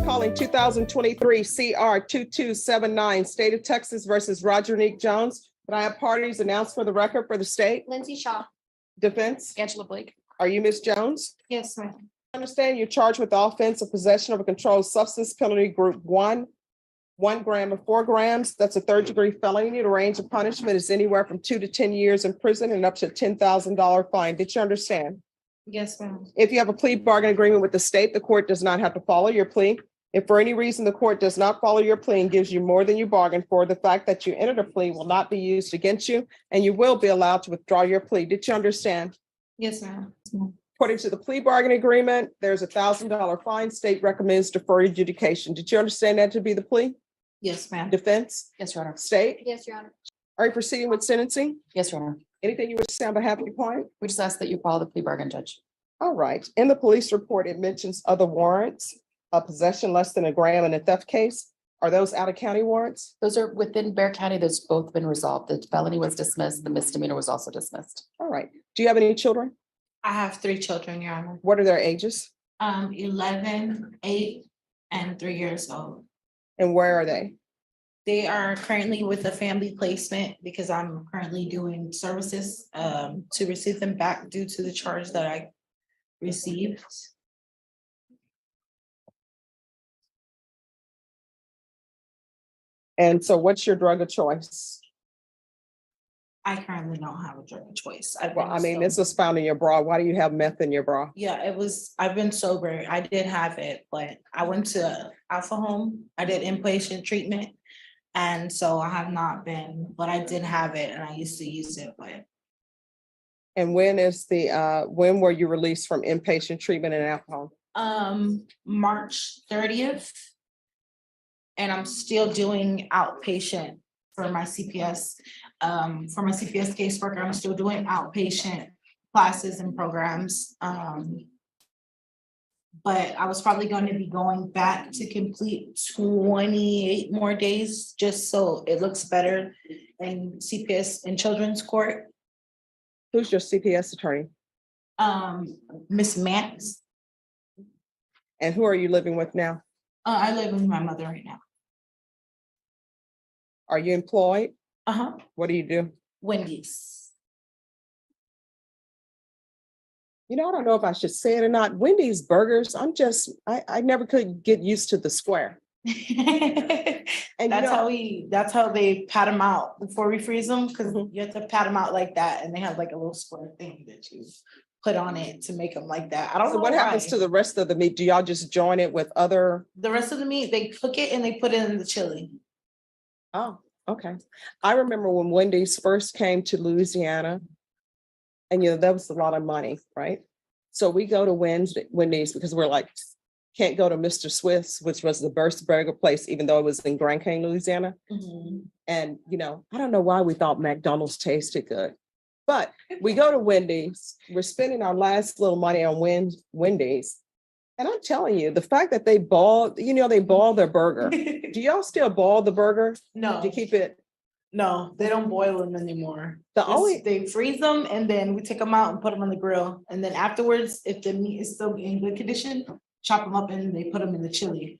calling 2023 CR 2279, State of Texas versus Roger Nick Jones. Can I have parties announced for the record for the state? Lindsay Shaw. Defense? Angela Blake. Are you Ms. Jones? Yes, ma'am. Understand you're charged with the offense of possession of a controlled substance, penalty group 1 gram or 4 grams. That's a third-degree felony. The range of punishment is anywhere from 2 to 10 years in prison and up to a $10,000 fine. Did you understand? Yes, ma'am. If you have a plea bargain agreement with the state, the court does not have to follow your plea. If for any reason the court does not follow your plea and gives you more than you bargained for, the fact that you entered a plea will not be used against you, and you will be allowed to withdraw your plea. Did you understand? Yes, ma'am. According to the plea bargain agreement, there's a $1,000 fine. State recommends deferred adjudication. Did you understand that to be the plea? Yes, ma'am. Defense? Yes, Your Honor. State? Yes, Your Honor. Are you proceeding with sentencing? Yes, Your Honor. Anything you wish to say on behalf of your client? We just ask that you follow the plea bargain, Judge. All right. In the police report, it mentions other warrants, a possession less than a gram in a theft case. Are those out-of-county warrants? Those are within Bexar County. Those both been resolved. The felony was dismissed. The misdemeanor was also dismissed. All right. Do you have any children? I have 3 children, Your Honor. What are their ages? 11, 8, and 3 years old. And where are they? They are currently with a family placement because I'm currently doing services to receive them back due to the charge that I received. And so what's your drug of choice? I currently don't have a drug of choice. Well, I mean, this was found in your bra. Why do you have meth in your bra? Yeah, I've been sober. I did have it, but I went to Alpha Home. I did inpatient treatment. And so I have not been, but I did have it and I used to use it, but And when were you released from inpatient treatment and alcohol? March 30th. And I'm still doing outpatient for my CPS. For my CPS caseworker, I'm still doing outpatient classes and programs. But I was probably going to be going back to complete 28 more days, just so it looks better in CPS in children's court. Who's your CPS attorney? Miss Mance. And who are you living with now? I live with my mother right now. Are you employed? Uh-huh. What do you do? Wendy's. You know, I don't know if I should say it or not. Wendy's burgers, I never could get used to the square. And That's how they pat them out before we freeze them, because you have to pat them out like that, and they have like a little square thing that you put on it to make them like that. I don't know. So what happens to the rest of the meat? Do y'all just join it with other? The rest of the meat, they cook it and they put it in the chili. Oh, okay. I remember when Wendy's first came to Louisiana, and that was a lot of money, right? So we go to Wendy's because we're like, can't go to Mr. Swift's, which was the best burger place, even though it was in Grand Cane, Louisiana. Mm-hmm. And, I don't know why we thought McDonald's tasted good, but we go to Wendy's, we're spending our last little money on Wendy's. And I'm telling you, the fact that they boil their burger. Do y'all still boil the burger? No. To keep it? No, they don't boil them anymore. They freeze them and then we take them out and put them on the grill. And then afterwards, if the meat is still in good condition, chop them up and they put them in the chili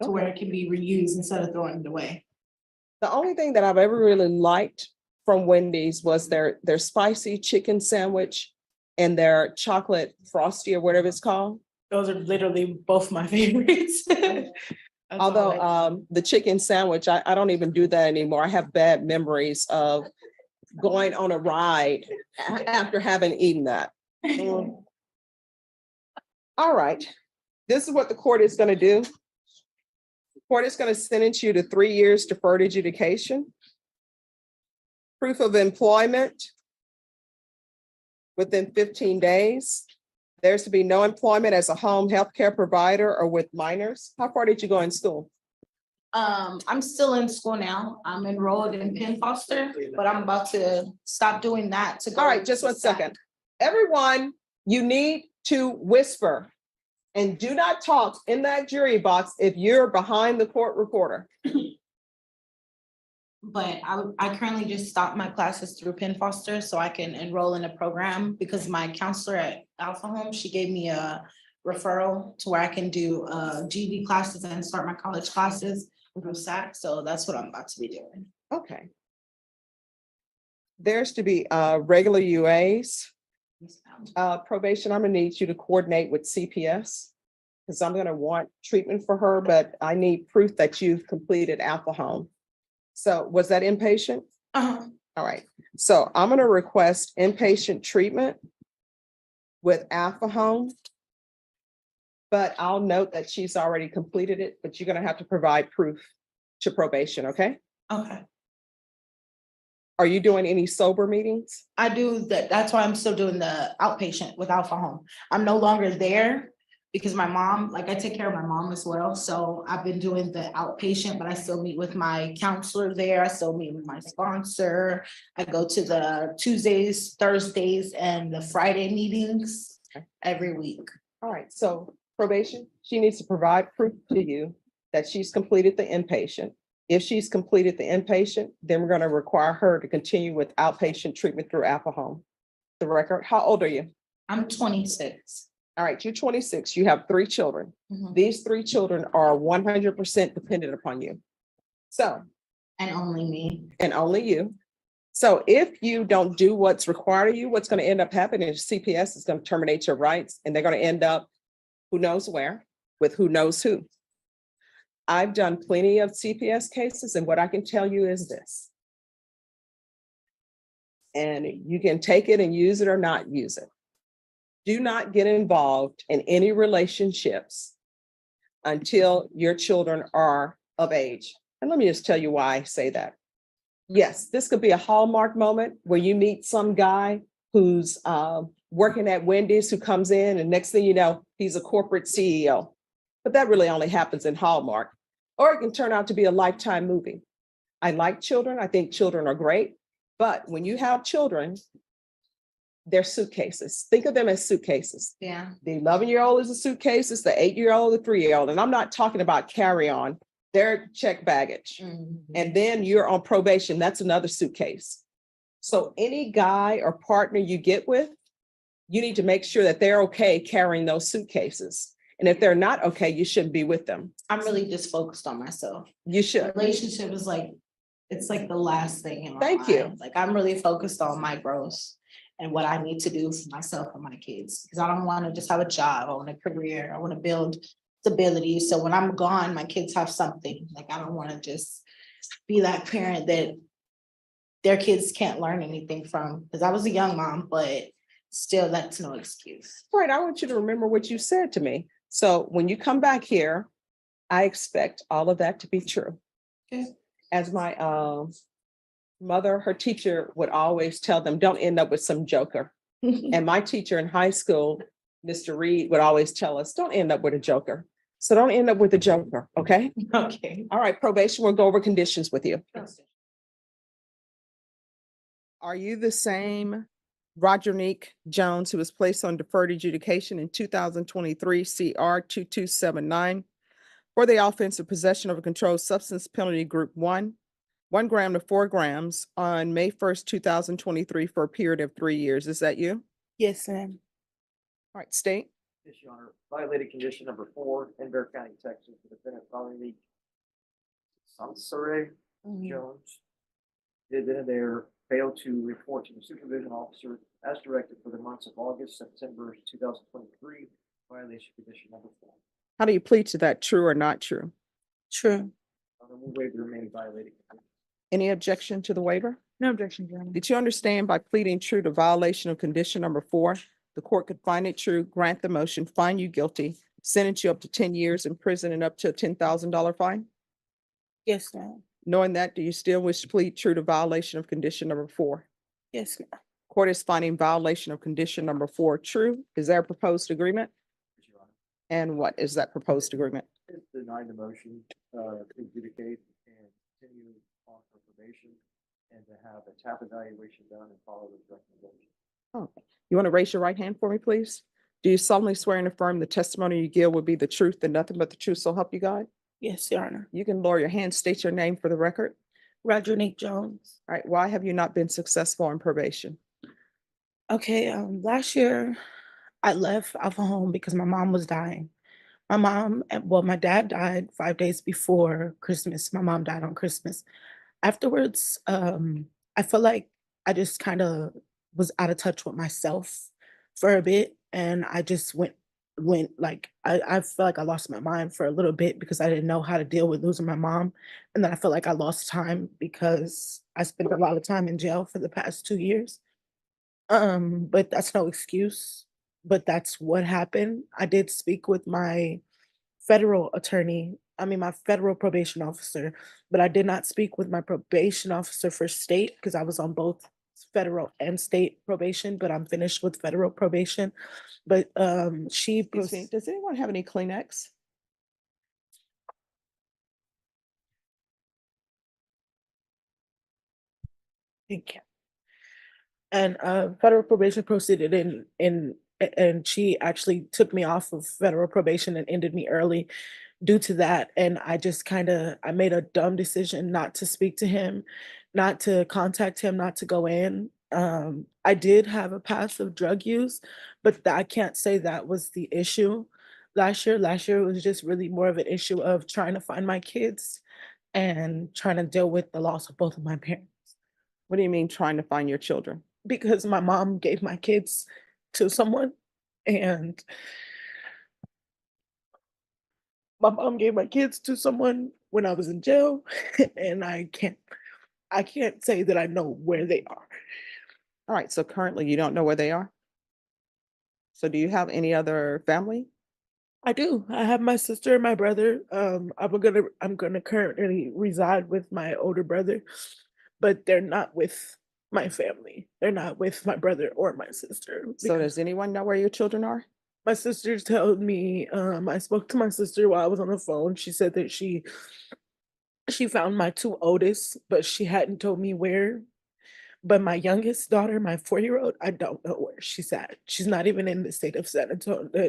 to where it can be reused instead of throwing it away. The only thing that I've ever really liked from Wendy's was their spicy chicken sandwich and their chocolate frosty or whatever it's called. Those are literally both my favorites. Although the chicken sandwich, I don't even do that anymore. I have bad memories of going on a ride after having eaten that. All right. This is what the court is going to do. The court is going to sentence you to 3 years deferred adjudication. Proof of employment within 15 days. There's to be no employment as a home health care provider or with minors. How far did you go in school? I'm still in school now. I'm enrolled in Penn Foster, but I'm about to stop doing that to go. All right, just 1 second. Everyone, you need to whisper and do not talk in that jury box if you're behind the court reporter. But I currently just stopped my classes through Penn Foster so I can enroll in a program because my counselor at Alpha Home, she gave me a referral to where I can do GED classes and start my college classes through SAC. So that's what I'm about to be doing. Okay. There's to be regular UAs. Probation, I'm gonna need you to coordinate with CPS. Because I'm gonna want treatment for her, but I need proof that you've completed Alpha Home. So was that inpatient? Uh-huh. All right, so I'm gonna request inpatient treatment with Alpha Home. But I'll note that she's already completed it, but you're gonna have to provide proof to probation, okay? Okay. Are you doing any sober meetings? I do that. That's why I'm still doing the outpatient with Alpha Home. I'm no longer there because my mom, like I take care of my mom as well. So I've been doing the outpatient, but I still meet with my counselor there. I still meet with my sponsor. I go to the Tuesdays, Thursdays, and the Friday meetings every week. All right, so probation, she needs to provide proof to you that she's completed the inpatient. If she's completed the inpatient, then we're gonna require her to continue with outpatient treatment through Alpha Home. The record, how old are you? I'm 26. All right, you're 26, you have 3 children. Mhm. These 3 children are 100% dependent upon you. So, And only me. and only you. So if you don't do what's required of you, what's gonna end up happening is CPS is gonna terminate your rights and they're gonna end up who knows where with who knows who. I've done plenty of CPS cases, and what I can tell you is this. And you can take it and use it or not use it. Do not get involved in any relationships until your children are of age. And let me just tell you why I say that. Yes, this could be a hallmark moment where you meet some guy who's working at Wendy's who comes in and next thing you know, he's a corporate CEO. But that really only happens in Hallmark. Or it can turn out to be a Lifetime movie. I like children. I think children are great. But when you have children, they're suitcases. Think of them as suitcases. Yeah. The 11-year-old is a suitcases, the 8-year-old, the 3-year-old. And I'm not talking about carry-on. They're check baggage. Mhm. And then you're on probation. That's another suitcase. So any guy or partner you get with, you need to make sure that they're okay carrying those suitcases. And if they're not okay, you shouldn't be with them. I'm really just focused on myself. You should. Relationship is like, it's like the last thing in my Thank you. life. Like I'm really focused on my growth and what I need to do for myself and my kids. Because I don't want to just have a job. I want a career. I want to build stability. So when I'm gone, my kids have something. Like I don't want to just be that parent that their kids can't learn anything from. Because I was a young mom, but still that's no excuse. Right. I want you to remember what you said to me. So when you come back here, I expect all of that to be true. Okay. As my mother, her teacher would always tell them, don't end up with some joker. And my teacher in high school, Mr. Reed, would always tell us, don't end up with a joker. So don't end up with a joker, okay? Okay. All right, probation, we'll go over conditions with you. Are you the same Roderick Jones who was placed on deferred adjudication in 2023 CR 2279 for the offense of possession of a controlled substance penalty group 1 gram to 4 grams on May 1st, 2023 for a period of 3 years? Is that you? Yes, ma'am. All right, state. Yes, Your Honor. Violated condition number 4 in Bear County, Texas, the defendant Roderick Sansare Jones did then and there failed to report to the supervision officer as directed for the months of August, September 2023. Violation condition number 4. How do you plead to that? True or not true? True. We'll waive the remaining violated condition. Any objection to the waiver? No objection, Your Honor. Did you understand by pleading true to violation of condition number 4, the court could find it true, grant the motion, find you guilty, sentence you up to 10 years in prison and up to a $10,000 fine? Yes, ma'am. Knowing that, do you still wish to plead true to violation of condition number 4? Yes, ma'am. Court is finding violation of condition number 4 true. Is there a proposed agreement? Yes, Your Honor. And what is that proposed agreement? It's denying the motion to adjudicate and continue on for probation and to have a TAP evaluation done and follow those recommendations. Oh, you want to raise your right hand for me, please? Do you solemnly swear and affirm the testimony you give will be the truth and nothing but the truth, so help you God? Yes, Your Honor. You can lower your hand, state your name for the record. Roderick Jones. All right, why have you not been successful in probation? Okay, last year I left Alpha Home because my mom was dying. My dad died 5 days before Christmas. My mom died on Christmas. Afterwards, I feel like I just kind of was out of touch with myself for a bit, and I just went like I feel like I lost my mind for a little bit because I didn't know how to deal with losing my mom, and then I feel like I lost time because I spent a lot of time in jail for the past 2 years. But that's no excuse. But that's what happened. I did speak with my federal attorney, I mean, my federal probation officer, but I did not speak with my probation officer for state because I was on both federal and state probation, but I'm finished with federal probation. But Excuse me, does anyone have any Kleenex? thank you. And federal probation proceeded and she actually took me off of federal probation and ended me early due to that. And I just kind of I made a dumb decision not to speak to him, not to contact him, not to go in. I did have a past of drug use, but I can't say that was the issue last year. Last year it was just really more of an issue of trying to find my kids and trying to deal with the loss of both of my parents. What do you mean trying to find your children? Because my mom gave my kids to someone, and my mom gave my kids to someone when I was in jail, and I can't say that I know where they are. All right, so currently you don't know where they are? So do you have any other family? I do. I have my sister and my brother. I'm gonna currently reside with my older brother, but they're not with my family. They're not with my brother or my sister So because does anyone know where your children are? my sister told me, I spoke to my sister while I was on the phone. She said that she found my two oldest, but she hadn't told me where. But my youngest daughter, my 4-year-old, I don't know where she's at. She's not even in the state of San Antonio.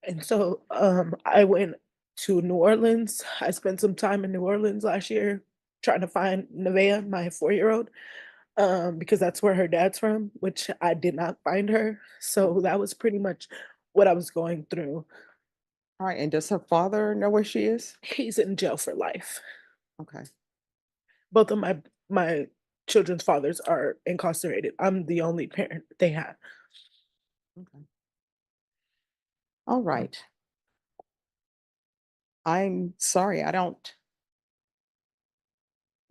And so I went to New Orleans. I spent some time in New Orleans last year trying to find Nevaeh, my 4-year-old, because that's where her dad's from, which I did not find her. So that was pretty much what I was going through. All right, and does her father know where she is? He's in jail for life. Okay. Both of my children's fathers are incarcerated. I'm the only parent they have. Okay. All right. I'm sorry, I don't,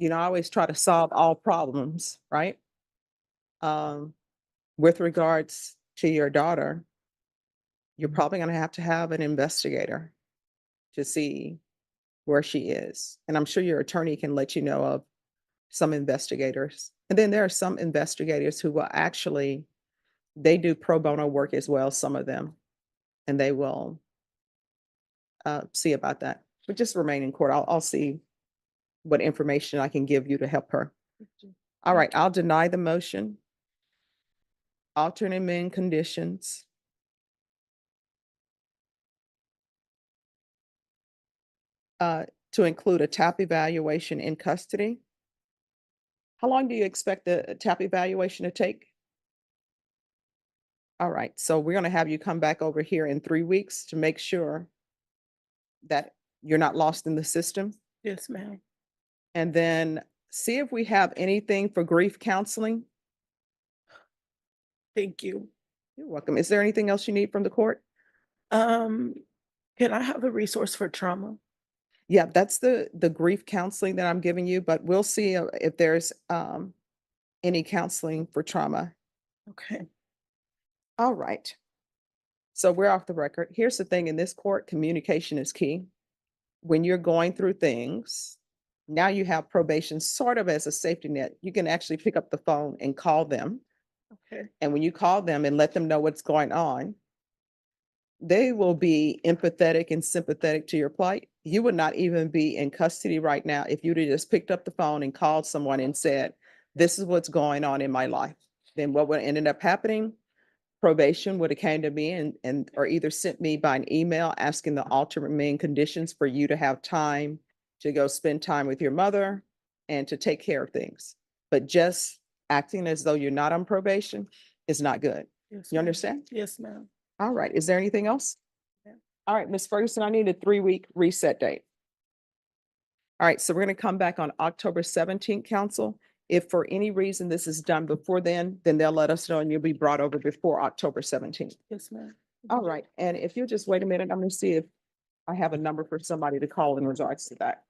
I always try to solve all problems, right? Um, with regards to your daughter, you're probably going to have an investigator to see where she is. And I'm sure your attorney can let you know of some investigators. And then there are some investigators who will actually, they do pro bono work as well, some of them, and they will see about that. But just remain in court. I'll see what information I can give you to help her. All right, I'll deny the motion. Alternate amend conditions. To include a TAP evaluation in custody. How long do you expect the TAP evaluation to take? All right, so we're gonna have you come back over here in 3 weeks to make sure that you're not lost in the system. Yes, ma'am. And then see if we have anything for grief counseling. Thank you. You're welcome. Is there anything else you need from the court? Um, can I have a resource for trauma? Yeah, that's the grief counseling that I'm giving you, but we'll see if there's any counseling for trauma. Okay. All right. So we're off the record. Here's the thing in this court, communication is key. When you're going through things, now you have probation sort of as a safety net. You can actually pick up the phone and call them. Okay. And when you call them and let them know what's going on, they will be empathetic and sympathetic to your plight. You would not even be in custody right now if you'd have just picked up the phone and called someone and said, this is what's going on in my life. Then what would ended up happening? Probation would have came to me and or either sent me by an email asking the alternate main conditions for you to have time to go spend time with your mother and to take care of things. But just acting as though you're not on probation, is not good. Yes, You ma'am. understand? Yes, ma'am. All right. Is there anything else? Yeah. All right, Ms. Ferguson, I need a 3-week reset date. All right, so we're going to come back on October 17th, council. If for any reason this is done before then they'll let us know and you'll be brought over before October 17th. Yes, ma'am. All right, and if you'll just wait a minute, I'm going to see if I have a number for somebody to call in regards to that.